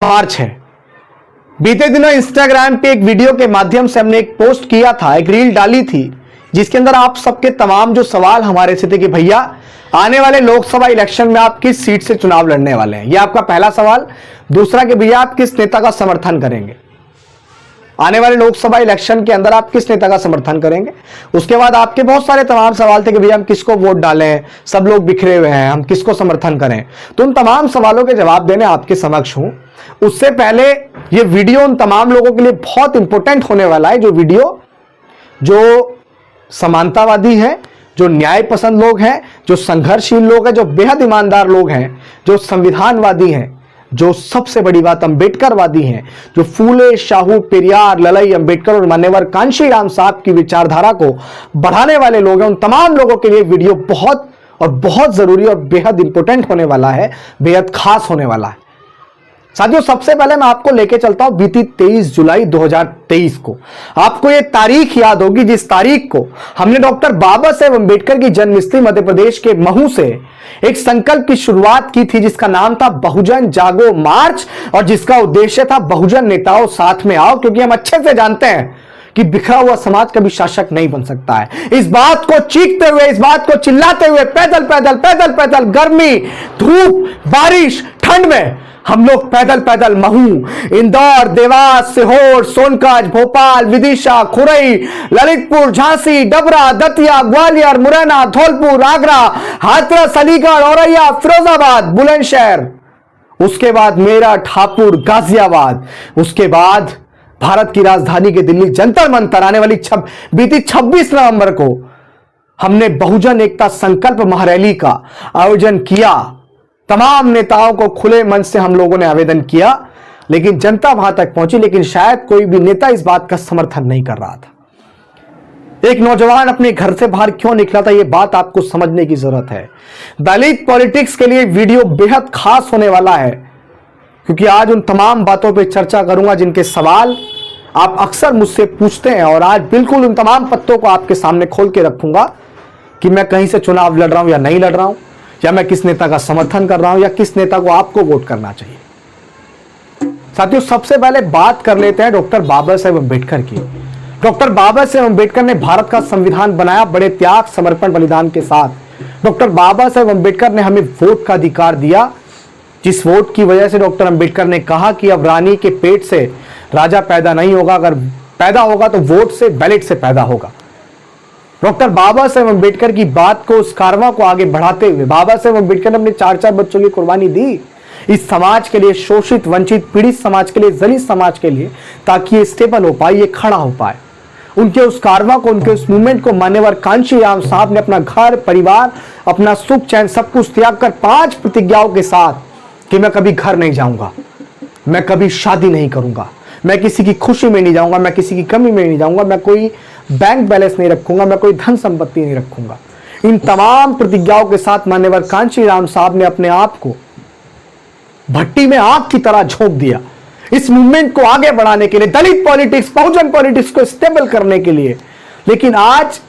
मार्च है। बीते दिनों इंस्टाग्राम पे एक वीडियो के माध्यम से हमने एक पोस्ट किया था, एक रील डाली थी, जिसके अंदर आप सबके तमाम जो सवाल हमारे से थे कि भैया आने वाले लोकसभा इलेक्शन में आप किस सीट से चुनाव लड़ने वाले हैं। यह आपका पहला सवाल। दूसरा कि भैया आप किस नेता का समर्थन करेंगे, आने वाले लोकसभा इलेक्शन के अंदर आप किस नेता का समर्थन करेंगे। उसके बाद आपके बहुत सारे तमाम सवाल थे कि भैया हम किसको वोट डालें, सब लोग बिखरे हुए हैं, हम किसको समर्थन करें। तो उन तमाम सवालों के जवाब देने आपके समक्ष हूं। उससे पहले ये वीडियो उन तमाम लोगों के लिए बहुत इंपॉर्टेंट होने वाला है, जो वीडियो जो समानतावादी है, जो न्याय पसंद लोग हैं, जो संघर्षशील लोग हैं, जो बेहद ईमानदार लोग हैं, जो संविधानवादी हैं, जो सबसे बड़ी बात अंबेडकरवादी हैं, जो फूले, शाहू, पेरियार, ललई, अंबेडकर और मान्यवर कांशीराम साहब की विचारधारा को बढ़ाने वाले लोग हैं। उन तमाम लोगों के लिए वीडियो बहुत और बहुत जरूरी और बेहद इंपॉर्टेंट होने वाला है, बेहद खास होने वाला है। साथियों, सबसे पहले मैं आपको लेके चलता हूं बीती 23 जुलाई 2023 को। आपको यह तारीख याद होगी जिस तारीख को हमने डॉक्टर बाबा साहेब अंबेडकर की जन्मस्थली मध्य प्रदेश के महू से एक संकल्प की शुरुआत की थी, जिसका नाम था बहुजन जागो मार्च, और जिसका उद्देश्य था बहुजन नेताओं साथ में आओ, क्योंकि हम अच्छे से जानते हैं कि बिखरा हुआ समाज कभी शासक नहीं बन सकता है। इस बात को चीखते हुए, इस बात को चिल्लाते हुए, पैदल पैदल पैदल पैदल, गर्मी, धूप, बारिश, ठंड में हम लोग पैदल पैदल महू, इंदौर, देवास, सीहोर, सोनकच, भोपाल, विदिशा, खुरई, ललितपुर, झांसी, डबरा, दतिया, ग्वालियर, मुरैना, धौलपुर, आगरा, हाथरस, अलीगढ़, औरैया, फिरोजाबाद, बुलंदशहर, उसके बाद मेरठ, हापुड़, गाजियाबाद, उसके बाद भारत की राजधानी के दिल्ली जंतर मंतर आने वाली बीती 26 नवंबर को हमने बहुजन एकता संकल्प महारैली का आयोजन किया। तमाम नेताओं को खुले मन से हम लोगों ने आवेदन किया, लेकिन जनता वहां तक पहुंची, लेकिन शायद कोई भी नेता इस बात का समर्थन नहीं कर रहा था। एक नौजवान अपने घर से बाहर क्यों निकला था, यह बात आपको समझने की जरूरत है। दलित पॉलिटिक्स के लिए वीडियो बेहद खास होने वाला है, क्योंकि आज उन तमाम बातों पर चर्चा करूंगा जिनके सवाल आप अक्सर मुझसे पूछते हैं, और आज बिल्कुल उन तमाम पत्तों को आपके सामने खोल के रखूंगा कि मैं कहीं से चुनाव लड़ रहा हूं या नहीं लड़ रहा हूं, या मैं किस नेता का समर्थन कर रहा हूं, या किस नेता को आपको वोट करना चाहिए। साथियों, सबसे पहले बात कर लेते हैं डॉक्टर बाबा साहेब अंबेडकर की। डॉक्टर बाबा साहेब अंबेडकर ने भारत का संविधान बनाया बड़े त्याग, समर्पण, बलिदान के साथ। डॉक्टर बाबा साहेब अंबेडकर ने हमें वोट का अधिकार दिया, जिस वोट की वजह से डॉक्टर अंबेडकर ने कहा कि अब रानी के पेट से राजा पैदा नहीं होगा, अगर पैदा होगा तो वोट से, बैलेट से पैदा होगा। डॉक्टर बाबा साहेब अंबेडकर की बात को, उस कारवां को आगे बढ़ाते हुए बाबा साहेब अंबेडकर ने अपने 4 बच्चों की कुर्बानी दी इस समाज के लिए, शोषित, वंचित, पीड़ित समाज के लिए, दलित समाज के लिए, ताकि ये स्टेबल हो पाए, ये खड़ा हो पाए। उनके उस कारवां को, उनके उस मूवमेंट को मान्यवर कांशीराम साहब ने अपना घर, परिवार, अपना सुख चैन सब कुछ त्याग कर 5 प्रतिज्ञाओं के साथ कि मैं कभी घर नहीं जाऊंगा, मैं कभी शादी नहीं करूंगा, मैं किसी की खुशी में नहीं जाऊंगा, मैं किसी की कमी में नहीं जाऊंगा, मैं कोई बैंक बैलेंस नहीं रखूंगा, मैं कोई धन संपत्ति नहीं रखूंगा। इन तमाम प्रतिज्ञाओं के साथ मान्यवर कांशीराम साहब ने अपने आप को भट्टी में आग की तरह झोंक दिया, इस मूवमेंट को आगे बढ़ाने के लिए, दलित पॉलिटिक्स, बहुजन पॉलिटिक्स को स्टेबल करने के लिए। लेकिन आज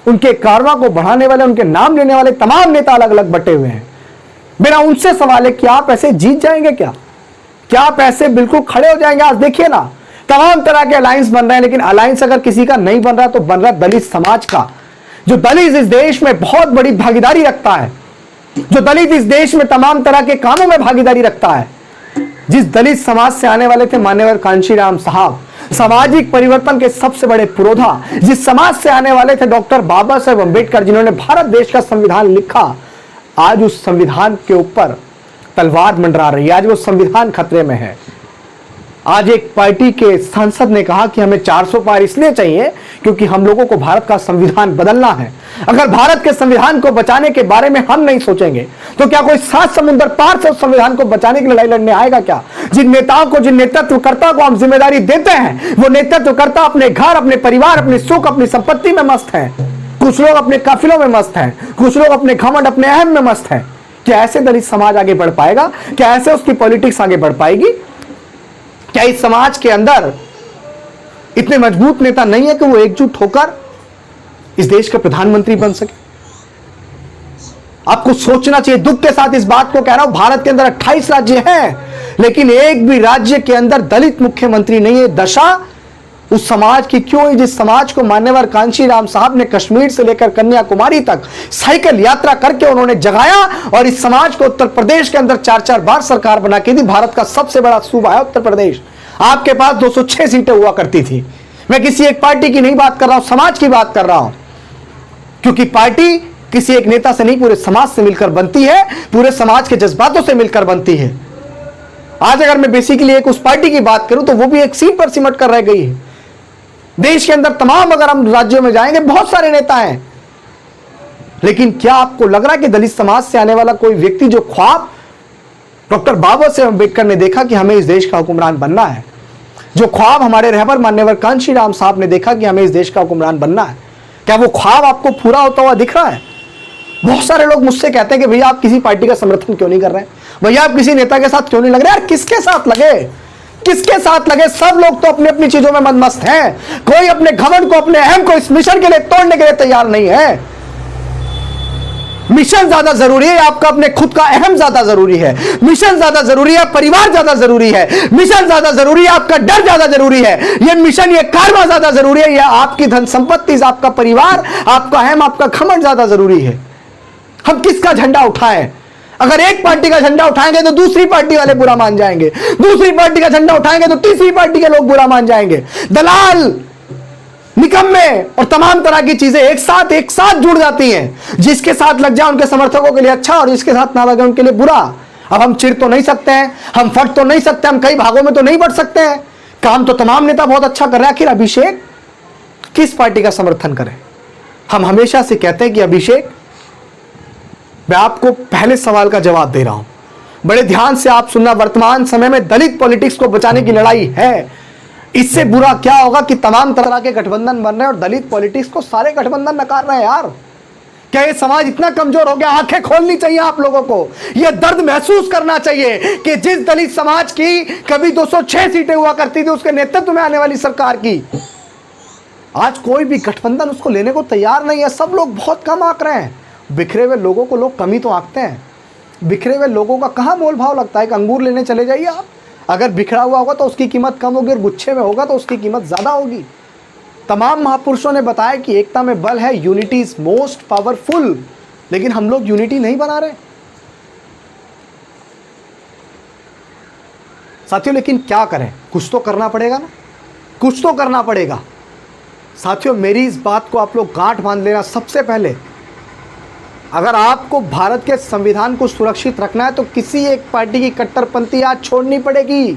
उनके कारवां को बढ़ाने वाले, उनके नाम लेने वाले तमाम नेता अलग अलग बटे हुए हैं। मेरा उनसे सवाल है कि आप ऐसे जीत जाएंगे क्या आप ऐसे बिल्कुल खड़े हो जाएंगे? आज देखिए ना, तमाम तरह के अलायंस बन रहे हैं, लेकिन अलायंस अगर किसी का नहीं बन रहा तो बन रहा दलित समाज का, जो दलित इस देश में बहुत बड़ी भागीदारी रखता है, जो दलित इस देश में तमाम तरह के कामों में भागीदारी रखता है। जिस दलित समाज से आने वाले थे मान्यवर कांशीराम साहब, सामाजिक परिवर्तन के सबसे बड़े पुरोधा, जिस समाज से आने वाले थे डॉक्टर बाबा साहेब अंबेडकर, जिन्होंने भारत देश का संविधान लिखा, आज उस संविधान के ऊपर तलवार मंडरा रही है। आज वो संविधान खतरे में है। आज एक पार्टी के सांसद ने कहा कि हमें 400 पार इसलिए चाहिए क्योंकि हम लोगों को भारत का संविधान बदलना है। अगर भारत के संविधान को बचाने के बारे में हम नहीं सोचेंगे तो क्या कोई 7 समुद्र पार से उस संविधान को बचाने की लड़ाई लड़ने आएगा क्या? जिन नेताओं को, जिन नेतृत्वकर्ता को हम जिम्मेदारी देते हैं, वो नेतृत्वकर्ता अपने घर, अपने परिवार, अपने सुख, अपनी संपत्ति में मस्त है। कुछ लोग अपने काफिलों में मस्त हैं, कुछ लोग अपने घमंड, अपने अहम में मस्त हैं। क्या ऐसे दलित समाज आगे बढ़ पाएगा? क्या ऐसे उसकी पॉलिटिक्स आगे बढ़ पाएगी? क्या इस समाज के अंदर इतने मजबूत नेता नहीं है कि वो एकजुट होकर इस देश के प्रधानमंत्री बन सके? आपको सोचना चाहिए। दुख के साथ इस बात को कह रहा हूं, भारत के अंदर 28 राज्य हैं, लेकिन एक भी राज्य के अंदर दलित मुख्यमंत्री नहीं है। दशा उस समाज की क्यों है जिस समाज को मान्यवर कांशीराम साहब ने कश्मीर से लेकर कन्याकुमारी तक साइकिल यात्रा करके उन्होंने जगाया, और इस समाज को उत्तर प्रदेश के अंदर 4-4 बार सरकार बना के दी। भारत का सबसे बड़ा सूबा है उत्तर प्रदेश। आपके पास 206 सीटें हुआ करती थी। मैं किसी एक पार्टी की नहीं बात कर रहा हूं, समाज की बात कर रहा हूं, क्योंकि पार्टी किसी एक नेता से नहीं, पूरे समाज से मिलकर बनती है, पूरे समाज के जज्बातों से मिलकर बनती है। आज अगर मैं बेसिकली एक उस पार्टी की बात करूं तो वो भी एक सीट पर सिमट कर रह गई है। देश के अंदर तमाम अगर हम राज्यों में जाएंगे बहुत सारे नेता हैं, लेकिन क्या आपको लग रहा है कि दलित समाज से आने वाला कोई व्यक्ति जो ख्वाब डॉक्टर बाबा साहेब अम्बेडकर ने देखा कि हमें इस देश का हुक्मरान बनना है, जो ख्वाब हमारे रहबर मान्यवर कांशीराम साहब ने देखा कि हमें इस देश का हुक्मरान बनना है, क्या वो ख्वाब आपको पूरा होता हुआ दिख रहा है? बहुत सारे लोग मुझसे कहते हैं कि भैया आप किसी पार्टी का समर्थन क्यों नहीं कर रहे हैं, भैया आप किसी नेता के साथ क्यों नहीं लग रहे? यार किसके साथ लगे, किसके साथ लगे? सब लोग तो अपनी अपनी चीजों में मनमस्त हैं। कोई अपने घमंड को, अपने अहम को इस मिशन के लिए तोड़ने के लिए तैयार नहीं है। मिशन ज्यादा जरूरी है, आपका अपने खुद का अहम ज्यादा जरूरी है। मिशन ज्यादा जरूरी है, परिवार ज्यादा जरूरी है। मिशन ज्यादा जरूरी है, आपका डर ज्यादा जरूरी है। ये मिशन, ये कारवा ज्यादा जरूरी है, या आपकी धन संपत्ति, आपका परिवार, आपका अहम, आपका घमंड ज्यादा जरूरी है? हम किसका झंडा उठाएं? अगर एक पार्टी का झंडा उठाएंगे तो दूसरी पार्टी वाले बुरा मान जाएंगे, दूसरी पार्टी का झंडा उठाएंगे तो तीसरी पार्टी के लोग बुरा मान जाएंगे। दलाल, निकम्मे और तमाम तरह की चीजें एक साथ जुड़ जाती हैं। जिसके साथ लग जाए उनके समर्थकों के लिए अच्छा, और जिसके साथ ना लगे उनके लिए बुरा। अब हम चिढ़ तो नहीं सकते हैं, हम फट तो नहीं सकते, हम कई भागों में तो नहीं बढ़ सकते हैं। काम तो तमाम नेता बहुत अच्छा कर रहे हैं, आखिर अभिषेक किस पार्टी का समर्थन करें? हम हमेशा से कहते हैं कि अभिषेक, मैं आपको पहले सवाल का जवाब दे रहा हूं, बड़े ध्यान से आप सुनना। वर्तमान समय में दलित पॉलिटिक्स को बचाने की लड़ाई है। इससे बुरा क्या होगा कि तमाम तरह के गठबंधन बन रहे हैं और दलित पॉलिटिक्स को सारे गठबंधन नकार रहे हैं। यार क्या ये समाज इतना कमजोर हो गया? आंखें खोलनी चाहिए आप लोगों को, यह दर्द महसूस करना चाहिए कि जिस दलित समाज की कभी 206 सीटें हुआ करती थी उसके नेतृत्व में आने वाली सरकार की आज कोई भी गठबंधन उसको लेने को तैयार नहीं है। सब लोग बहुत कम आंक रहे हैं। बिखरे हुए लोगों को लोग कम ही तो आंकते हैं। बिखरे हुए लोगों का कहाँ मोल भाव लगता है? एक अंगूर लेने चले जाइए आप, अगर बिखरा हुआ होगा तो उसकी कीमत कम होगी और गुच्छे में होगा तो उसकी कीमत ज़्यादा होगी। तमाम महापुरुषों ने बताया कि एकता में बल है, यूनिटी इज मोस्ट पावरफुल, लेकिन हम लोग यूनिटी नहीं बना रहे साथियों। लेकिन क्या करें, कुछ तो करना पड़ेगा ना, कुछ तो करना पड़ेगा साथियों। मेरी इस बात को आप लोग गांठ बांध लेना। सबसे पहले अगर आपको भारत के संविधान को सुरक्षित रखना है तो किसी एक पार्टी की कट्टरपंथी आज छोड़नी पड़ेगी,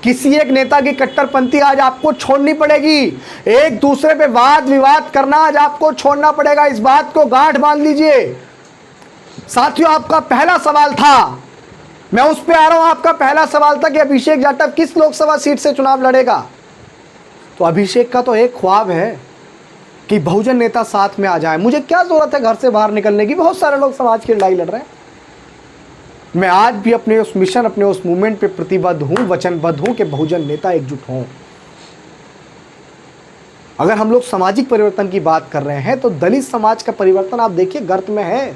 किसी एक नेता की कट्टरपंथी आज आपको छोड़नी पड़ेगी। एक दूसरे पे वाद विवाद करना आज आपको छोड़ना पड़ेगा। इस बात को गांठ बांध लीजिए साथियों। आपका पहला सवाल था, मैं उस पे आ रहा हूं। आपका पहला सवाल था कि अभिषेक जाटव किस लोकसभा सीट से चुनाव लड़ेगा। तो अभिषेक का तो एक ख्वाब है कि बहुजन नेता साथ में आ जाए। मुझे क्या जरूरत है घर से बाहर निकलने की? बहुत सारे लोग समाज की लड़ाई लड़ रहे हैं। मैं आज भी अपने उस मिशन, अपने उस मूवमेंट पे प्रतिबद्ध हूं, वचनबद्ध हूं कि बहुजन नेता एकजुट हों। अगर हम लोग सामाजिक परिवर्तन की बात कर रहे हैं तो दलित समाज का परिवर्तन आप देखिए गर्त में है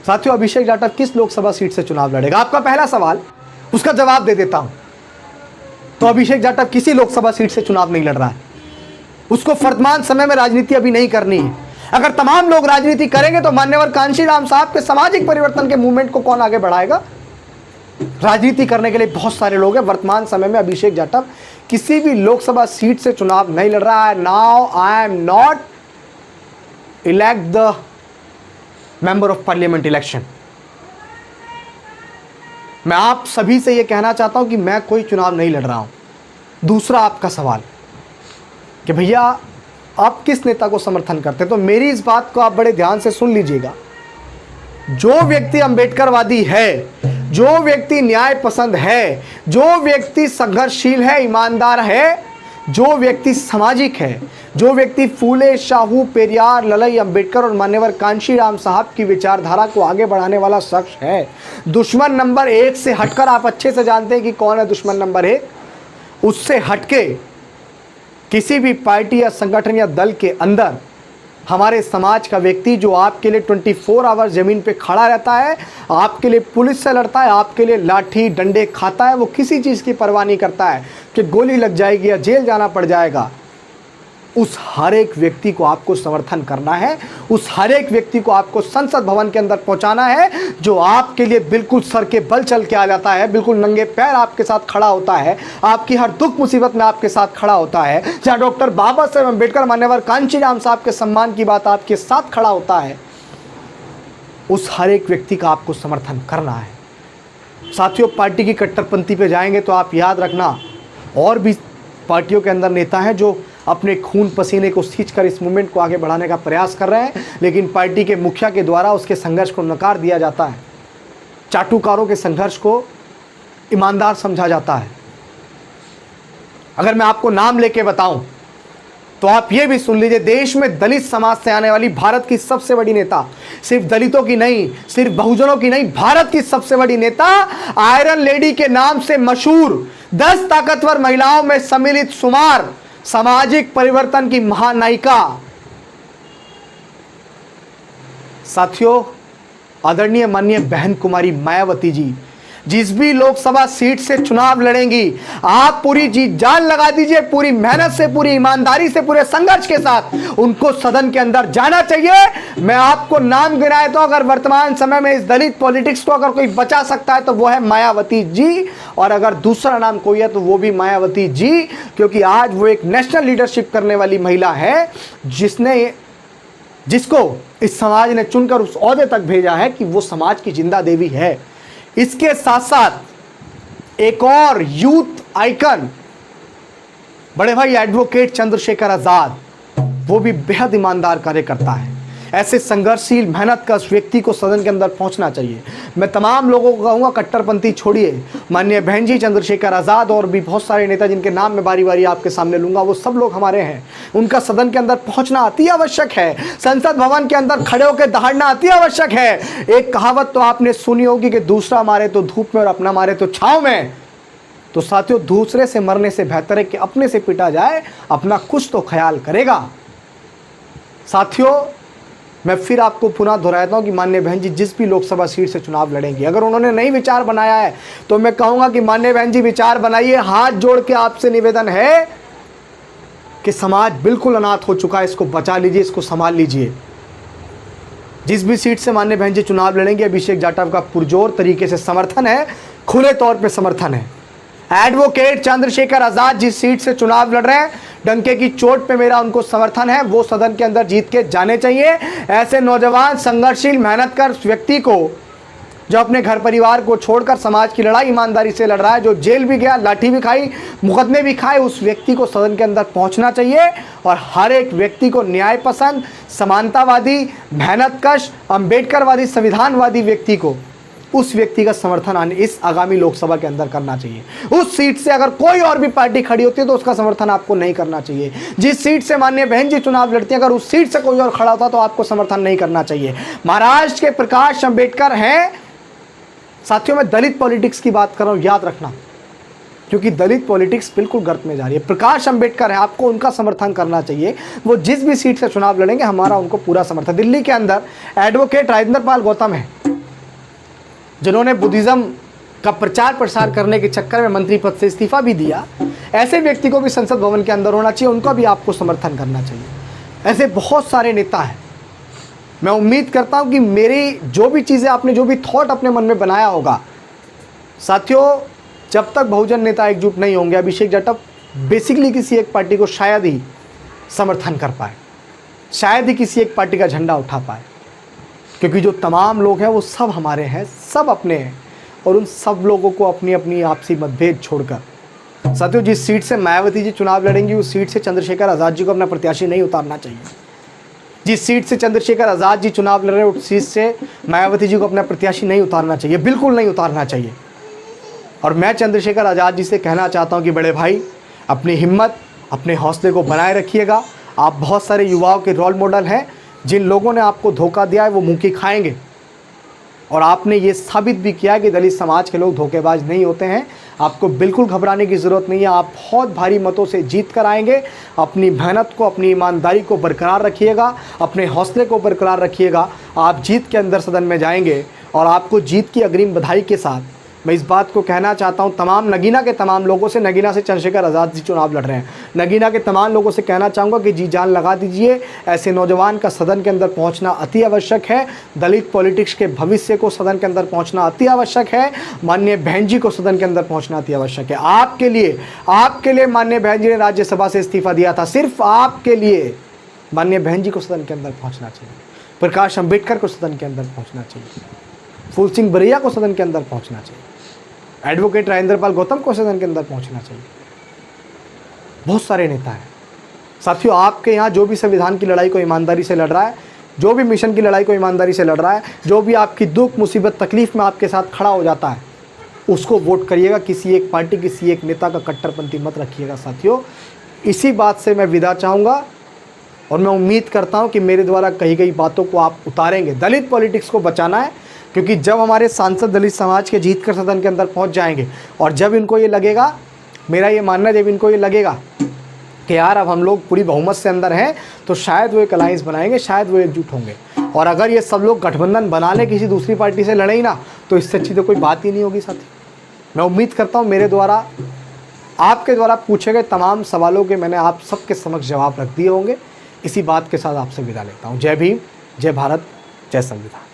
साथियों। अभिषेक जाटव किस लोकसभा सीट से चुनाव लड़ेगा? आपका पहला सवाल, उसका जवाब दे देता हूं। तो अभिषेक जाटव किसी लोकसभा सीट से चुनाव नहीं लड़ रहा है। उसको वर्तमान समय में राजनीति अभी नहीं करनी है। अगर तमाम लोग राजनीति करेंगे तो मान्यवर कांशीराम साहब के सामाजिक परिवर्तन के मूवमेंट को कौन आगे बढ़ाएगा? राजनीति करने के लिए बहुत सारे लोग हैं। वर्तमान समय में अभिषेक जाटव किसी भी लोकसभा सीट से चुनाव नहीं लड़ रहा है। Now I am not elect the member of parliament election. मैं आप सभी से यह कहना चाहता हूं कि मैं कोई चुनाव नहीं लड़ रहा हूं। दूसरा आपका सवाल कि भैया आप किस नेता को समर्थन करते हैं, तो मेरी इस बात को आप बड़े ध्यान से सुन लीजिएगा। जो व्यक्ति अंबेडकरवादी है, जो व्यक्ति न्याय पसंद है, जो व्यक्ति संघर्षशील है, ईमानदार है, जो व्यक्ति सामाजिक है, जो व्यक्ति फूले, शाहू, पेरियार, ललई, अंबेडकर और मान्यवर कांशीराम साहब की विचारधारा को आगे बढ़ाने वाला शख्स है, दुश्मन नंबर 1 से हटकर, आप अच्छे से जानते हैं कि कौन है दुश्मन नंबर 1, उससे हटके किसी भी पार्टी या संगठन या दल के अंदर हमारे समाज का व्यक्ति जो आपके लिए 24 आवर्स ज़मीन पे खड़ा रहता है, आपके लिए पुलिस से लड़ता है, आपके लिए लाठी डंडे खाता है, वो किसी चीज़ की परवाह नहीं करता है कि गोली लग जाएगी या जेल जाना पड़ जाएगा, उस हर एक व्यक्ति को आपको समर्थन करना है। उस हर एक व्यक्ति को आपको संसद भवन के अंदर पहुंचाना है जो आपके लिए बिल्कुल सर के बल चल के आ जाता है, बिल्कुल नंगे पैर आपके साथ खड़ा होता है, आपकी हर दुख मुसीबत में आपके साथ खड़ा होता है। जहां डॉक्टर बाबा साहेब अम्बेडकर मान्यवर कांचीराम साहब के सम्मान की बात आपके साथ खड़ा होता है, उस हर एक व्यक्ति का आपको समर्थन करना है। साथियों, पार्टी की कट्टरपंथी पे जाएंगे तो आप याद रखना, और भी पार्टियों के अंदर नेता हैं जो अपने खून पसीने को सींचकर इस मूवमेंट को आगे बढ़ाने का प्रयास कर रहे हैं, लेकिन पार्टी के मुखिया के द्वारा उसके संघर्ष को नकार दिया जाता है। चाटुकारों के संघर्ष को ईमानदार समझा जाता है। अगर मैं आपको नाम लेके बताऊं तो आप ये भी सुन लीजिए, देश में दलित समाज से आने वाली भारत की सबसे बड़ी नेता, सिर्फ दलितों की नहीं, सिर्फ बहुजनों की नहीं, भारत की सबसे बड़ी नेता, आयरन लेडी के नाम से मशहूर 10 ताकतवर महिलाओं में सम्मिलित शुमार, सामाजिक परिवर्तन की महानायिका, साथियों आदरणीय माननीय बहन कुमारी मायावती जी, जिस भी लोकसभा सीट से चुनाव लड़ेंगी, आप पूरी जी जान लगा दीजिए, पूरी मेहनत से, पूरी ईमानदारी से, पूरे संघर्ष के साथ उनको सदन के अंदर जाना चाहिए। मैं आपको नाम गिनाए तो अगर वर्तमान समय में इस दलित पॉलिटिक्स को अगर कोई बचा सकता है तो वो है मायावती जी, और अगर दूसरा नाम कोई है तो वो भी मायावती जी, क्योंकि आज वो एक नेशनल लीडरशिप करने वाली महिला है जिसको इस समाज ने चुनकर उस ओहदे तक भेजा है कि वो समाज की जिंदा देवी है। इसके साथ साथ एक और यूथ आइकन बड़े भाई एडवोकेट चंद्रशेखर आजाद, वो भी बेहद ईमानदार कार्य करता है। ऐसे संघर्षशील मेहनत का उस व्यक्ति को सदन के अंदर पहुंचना चाहिए। मैं तमाम लोगों को कहूँगा, कट्टरपंथी छोड़िए, माननीय बहन जी चंद्रशेखर आज़ाद और भी बहुत सारे नेता जिनके नाम मैं बारी बारी आपके सामने लूंगा, वो सब लोग हमारे हैं। उनका सदन के अंदर पहुंचना अति आवश्यक है, संसद भवन के अंदर खड़े होकर दहाड़ना अति आवश्यक है। एक कहावत तो आपने सुनी होगी कि दूसरा मारे तो धूप में और अपना मारे तो छाँव में। तो साथियों, दूसरे से मरने से बेहतर है कि अपने से पिटा जाए, अपना कुछ तो ख्याल करेगा। साथियों, मैं फिर आपको पुनः दोहराता हूं कि माननीय बहन जी जिस भी लोकसभा सीट से चुनाव लड़ेंगे, अगर उन्होंने नई विचार बनाया है तो मैं कहूंगा कि माननीय बहन जी विचार बनाइए। हाथ जोड़ के आपसे निवेदन है कि समाज बिल्कुल अनाथ हो चुका है, इसको बचा लीजिए, इसको संभाल लीजिए। जिस भी सीट से माननीय बहन जी चुनाव लड़ेंगे, अभिषेक जाटव का पुरजोर तरीके से समर्थन है, खुले तौर पर समर्थन है। एडवोकेट चंद्रशेखर आजाद जिस सीट से चुनाव लड़ रहे हैं, डंके की चोट पे मेरा उनको समर्थन है, वो सदन के अंदर जीत के जाने चाहिए। ऐसे नौजवान संघर्षशील मेहनतकर व्यक्ति को, जो अपने घर परिवार को छोड़कर समाज की लड़ाई ईमानदारी से लड़ रहा है, जो जेल भी गया, लाठी भी खाई, मुकदमे भी खाए, उस व्यक्ति को सदन के अंदर पहुंचना चाहिए। और हर एक व्यक्ति को न्याय पसंद, समानतावादी, मेहनतकश, अम्बेडकरवादी, संविधानवादी व्यक्ति को, उस व्यक्ति का समर्थन इस आगामी लोकसभा के अंदर करना चाहिए। उस सीट से अगर कोई और भी पार्टी खड़ी होती है तो उसका समर्थन आपको नहीं करना चाहिए। जिस सीट से माननीय बहन जी चुनाव लड़ती हैं, अगर उस सीट से कोई और खड़ा होता तो आपको समर्थन नहीं करना चाहिए। महाराष्ट्र के प्रकाश अंबेडकर हैं। साथियों, मैं दलित पॉलिटिक्स की बात कर रहा हूं, याद रखना, क्योंकि दलित पॉलिटिक्स बिल्कुल गर्त में जा रही है। प्रकाश अंबेडकर है, आपको उनका समर्थन करना चाहिए। वो जिस भी सीट से चुनाव लड़ेंगे, हमारा उनको पूरा समर्थन। दिल्ली के अंदर एडवोकेट राजेंद्र पाल गौतम है, जिन्होंने बुद्धिज्म का प्रचार प्रसार करने के चक्कर में मंत्री पद से इस्तीफा भी दिया। ऐसे व्यक्ति को भी संसद भवन के अंदर होना चाहिए, उनको भी आपको समर्थन करना चाहिए। ऐसे बहुत सारे नेता हैं। मैं उम्मीद करता हूं कि मेरी जो भी चीज़ें, आपने जो भी थॉट अपने मन में बनाया होगा, साथियों, जब तक बहुजन नेता एकजुट नहीं होंगे, अभिषेक जाटव बेसिकली किसी एक पार्टी को शायद ही समर्थन कर पाए, शायद ही किसी एक पार्टी का झंडा उठा पाए, क्योंकि जो तमाम लोग हैं वो सब हमारे हैं, सब अपने हैं, और उन सब लोगों को अपनी अपनी आपसी मतभेद छोड़कर, साथियों, जिस सीट से मायावती जी चुनाव लड़ेंगी, उस सीट से चंद्रशेखर आज़ाद जी को अपना प्रत्याशी नहीं उतारना चाहिए। जिस सीट से चंद्रशेखर आज़ाद जी चुनाव लड़ रहे हैं, उस सीट से मायावती जी को अपना प्रत्याशी नहीं उतारना चाहिए, बिल्कुल नहीं उतारना चाहिए। और मैं चंद्रशेखर आज़ाद जी से कहना चाहता हूँ कि बड़े भाई, अपनी हिम्मत, अपने हौसले को बनाए रखिएगा। आप बहुत सारे युवाओं के रोल मॉडल हैं। जिन लोगों ने आपको धोखा दिया है वो मुंह की खाएंगे, और आपने ये साबित भी किया कि दलित समाज के लोग धोखेबाज नहीं होते हैं। आपको बिल्कुल घबराने की ज़रूरत नहीं है। आप बहुत भारी मतों से जीत कर आएंगे। अपनी मेहनत को, अपनी ईमानदारी को बरकरार रखिएगा, अपने हौसले को बरकरार रखिएगा। आप जीत के अंदर सदन में जाएंगे और आपको जीत की अग्रिम बधाई के साथ मैं इस बात को कहना चाहता हूं तमाम नगीना के तमाम लोगों से, नगीना से चंद्रशेखर आज़ाद जी चुनाव लड़ रहे हैं, नगीना के तमाम लोगों से कहना चाहूँगा कि जी जान लगा दीजिए। ऐसे नौजवान का सदन के अंदर पहुंचना अति आवश्यक है। दलित पॉलिटिक्स के भविष्य को सदन के अंदर पहुंचना अति आवश्यक है। माननीय बहन जी को सदन के अंदर पहुंचना अति आवश्यक है। आपके लिए माननीय बहन जी ने राज्यसभा से इस्तीफा दिया था, सिर्फ आपके लिए माननीय बहन जी को सदन के अंदर पहुँचना चाहिए। प्रकाश अंबेडकर को सदन के अंदर पहुँचना चाहिए। फूल सिंह बरैया को सदन के अंदर पहुँचना चाहिए। एडवोकेट राजेंद्रपाल गौतम को सदन के अंदर पहुंचना चाहिए। बहुत सारे नेता हैं साथियों। आपके यहाँ जो भी संविधान की लड़ाई को ईमानदारी से लड़ रहा है, जो भी मिशन की लड़ाई को ईमानदारी से लड़ रहा है, जो भी आपकी दुख मुसीबत तकलीफ में आपके साथ खड़ा हो जाता है, उसको वोट करिएगा। किसी एक पार्टी, किसी एक नेता का कट्टरपंथी मत रखिएगा साथियों। इसी बात से मैं विदा चाहूँगा और मैं उम्मीद करता हूँ कि मेरे द्वारा कही गई बातों को आप उतारेंगे। दलित पॉलिटिक्स को बचाना है, क्योंकि जब हमारे सांसद दलित समाज के जीत कर सदन के अंदर पहुंच जाएंगे और जब इनको ये लगेगा, मेरा ये मानना है, जब इनको ये लगेगा कि यार अब हम लोग पूरी बहुमत से अंदर हैं, तो शायद वो एक अलायंस बनाएंगे, शायद वो एकजुट होंगे। और अगर ये सब लोग गठबंधन बना लें, किसी दूसरी पार्टी से लड़े ही ना, तो इससे अच्छी तो कोई बात ही नहीं होगी साथी। मैं उम्मीद करता हूँ मेरे द्वारा, आपके द्वारा पूछे गए तमाम सवालों के मैंने आप सबके समक्ष जवाब रख दिए होंगे। इसी बात के साथ आपसे विदा लेता हूँ। जय भीम, जय भारत, जय संविधान।